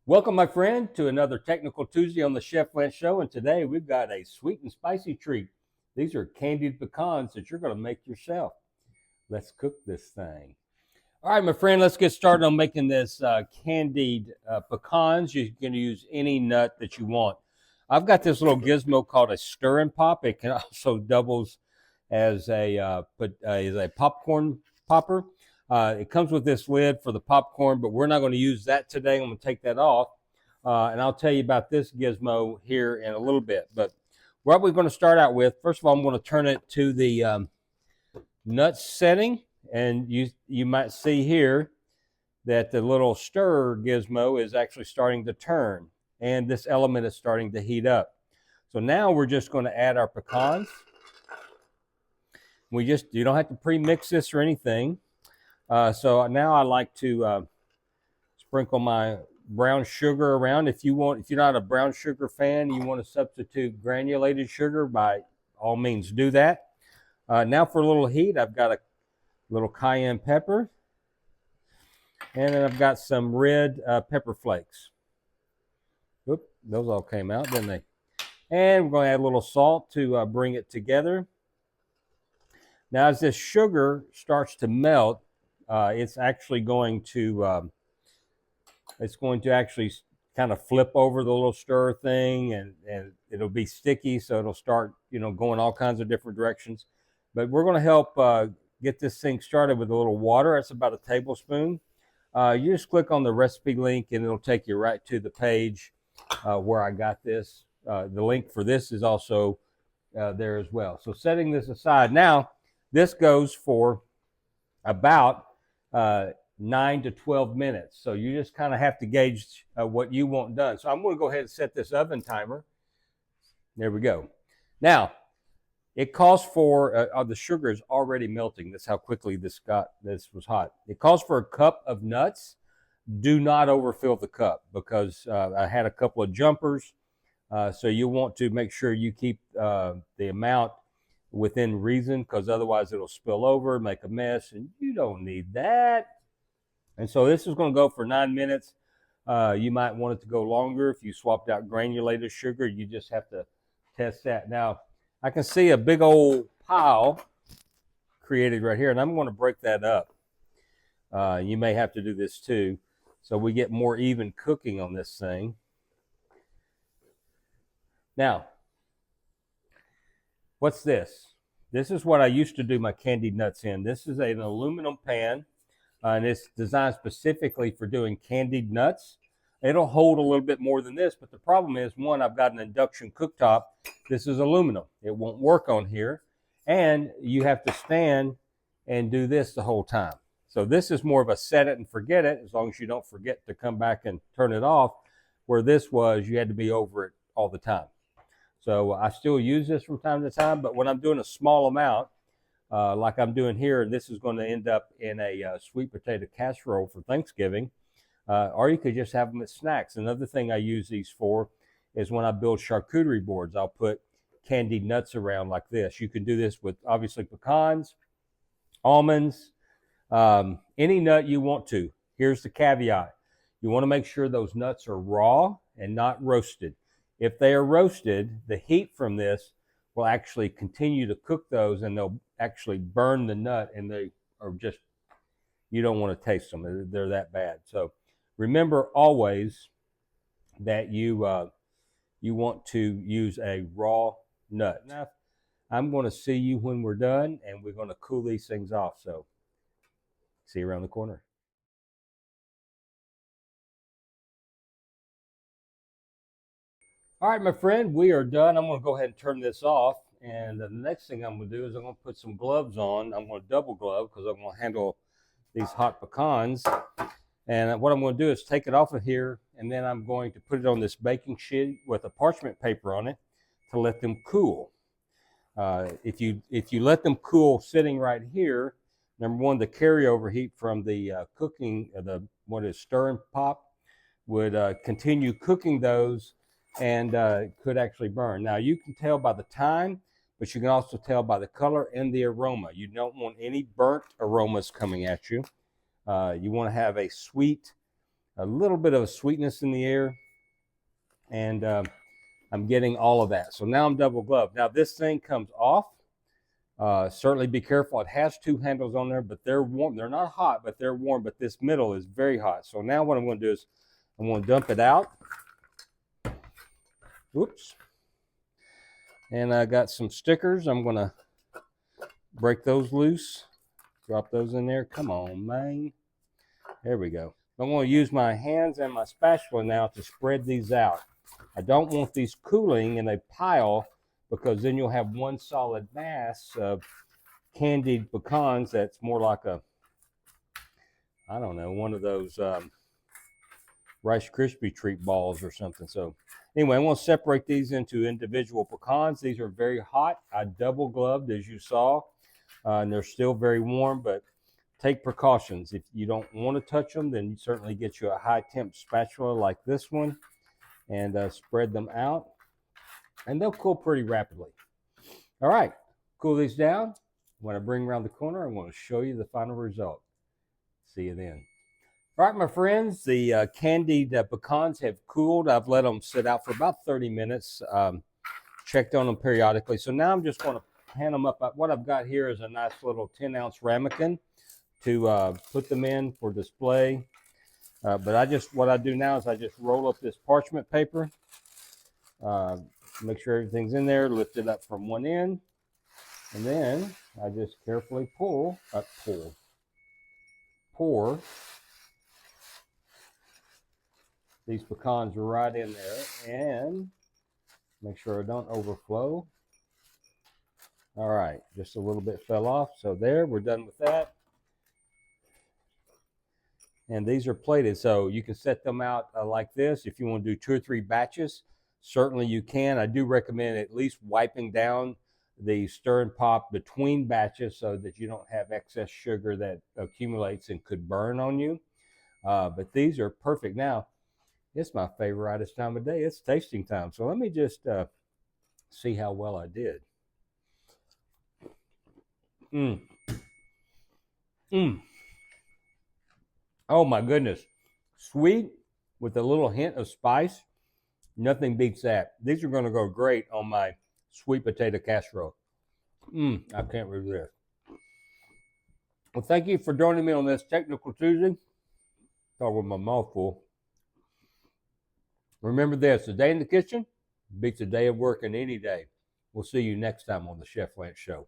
Welcome, my friend, to another Technical Tuesday on the Chef Lance Show. And today we've got a sweet and spicy treat. These are candied pecans that you're going to make yourself. Let's cook this thing. All right, my friend, let's get started on making this candied pecans. You can use any nut that you want. I've got this little gizmo called a stir and pop. It can also doubles as a popcorn popper. It comes with this lid for the popcorn, but we're not going to use that today. I'm going to take that off, and I'll tell you about this gizmo here in a little bit. But what we're going to start out with, first of all, I'm going to turn it to the nut setting, and you might see here that the little stir gizmo is actually starting to turn, and this element is starting to heat up. So now we're just going to add our pecans. You don't have to pre-mix this or anything. So now I like to sprinkle my brown sugar around. If you're not a brown sugar fan, you want to substitute granulated sugar, by all means do that. Now for a little heat, I've got a little cayenne pepper, and then I've got some red pepper flakes. Oop, those all came out, didn't they? And we're going to add a little salt to bring it together. Now as this sugar starts to melt, it's going to actually kind of flip over the little stir thing, and it'll be sticky, so it'll start going all kinds of different directions. But we're going to help get this thing started with a little water. That's about a tablespoon. You just click on the recipe link and it'll take you right to the page where I got this. The link for this is also there as well. So setting this aside, now this goes for about 9 to 12 minutes. So you just kind of have to gauge what you want done. So I'm going to go ahead and set this oven timer. There we go. Now, it calls for, the sugar is already melting. That's how quickly this was hot. It calls for a cup of nuts. Do not overfill the cup, because I had a couple of jumpers. So you want to make sure you keep the amount within reason, because otherwise it'll spill over, make a mess, and you don't need that. And so this is going to go for 9 minutes. You might want it to go longer if you swapped out granulated sugar. You just have to test that. Now, I can see a big old pile created right here, and I'm going to break that up. You may have to do this too, so we get more even cooking on this thing. Now, what's this? This is what I used to do my candied nuts in. This is an aluminum pan, and it's designed specifically for doing candied nuts. It'll hold a little bit more than this, but the problem is, one, I've got an induction cooktop. This is aluminum. It won't work on here, and you have to stand and do this the whole time. So this is more of a set it and forget it, as long as you don't forget to come back and turn it off, where this was, you had to be over it all the time. So I still use this from time to time, but when I'm doing a small amount, like I'm doing here, this is going to end up in a sweet potato casserole for Thanksgiving, or you could just have them as snacks. Another thing I use these for is when I build charcuterie boards. I'll put candied nuts around like this. You can do this with, obviously, pecans, almonds, any nut you want to. Here's the caveat. You want to make sure those nuts are raw and not roasted. If they are roasted, the heat from this will actually continue to cook those, and they'll actually burn the nut, and they are just, you don't want to taste them. They're that bad. So remember always that you want to use a raw nut. Now, I'm going to see you when we're done, and we're going to cool these things off. So see you around the corner. All right, my friend, we are done. I'm going to go ahead and turn this off. And the next thing I'm going to do is I'm going to put some gloves on. I'm going to double glove, because I'm going to handle these hot pecans. And what I'm going to do is take it off of here, and then I'm going to put it on this baking sheet with a parchment paper on it to let them cool. If you let them cool sitting right here, number one, the carryover heat from the cooking, stir and pop, would continue cooking those, and could actually burn. Now, you can tell by the time, but you can also tell by the color and the aroma. You don't want any burnt aromas coming at you. You want to have a sweet a little bit of a sweetness in the air, and I'm getting all of that. So now I'm double gloved. Now this thing comes off. Certainly be careful. It has 2 handles on there, but they're warm. They're not hot, but they're warm. But this middle is very hot. So now what I'm going to do is I'm going to dump it out. Oops. And I got some stickers. I'm going to break those loose. Drop those in there. Come on, man. There we go. I'm going to use my hands and my spatula now to spread these out. I don't want these cooling in a pile, because then you'll have one solid mass of candied pecans that's more like a, I don't know, one of those Rice Krispie treat balls or something. So anyway, I'm going to separate these into individual pecans. These are very hot. I double gloved, as you saw, and they're still very warm, but take precautions. If you don't want to touch them, then you certainly get you a high temp spatula like this one, and spread them out, and they'll cool pretty rapidly. All right, cool these down. When I bring around the corner, I'm going to show you the final result. See you then. All right, my friends, the candied pecans have cooled. I've let them sit out for about 30 minutes, checked on them periodically. So now I'm just going to pan them up. What I've got here is a nice little 10-ounce ramekin to put them in for display. But what I do now is I just roll up this parchment paper, make sure everything's in there, lift it up from one end, and then I just carefully pour these pecans right in there, and make sure I don't overflow. All right, just a little bit fell off. So there, we're done with that. And these are plated, so you can set them out like this. If you want to do 2 or 3 batches, certainly you can. I do recommend at least wiping down the stir and pop between batches so that you don't have excess sugar that accumulates and could burn on you. But these are perfect. Now, it's my favoriteest time of day. It's tasting time. So let me just see how well I did. Oh my goodness. Sweet with a little hint of spice. Nothing beats that. These are going to go great on my sweet potato casserole. I can't resist. Well, thank you for joining me on this Technical Tuesday. Talk with my mouth full. Remember this, a day in the kitchen beats a day of work in any day. We'll see you next time on the Chef Lance Show.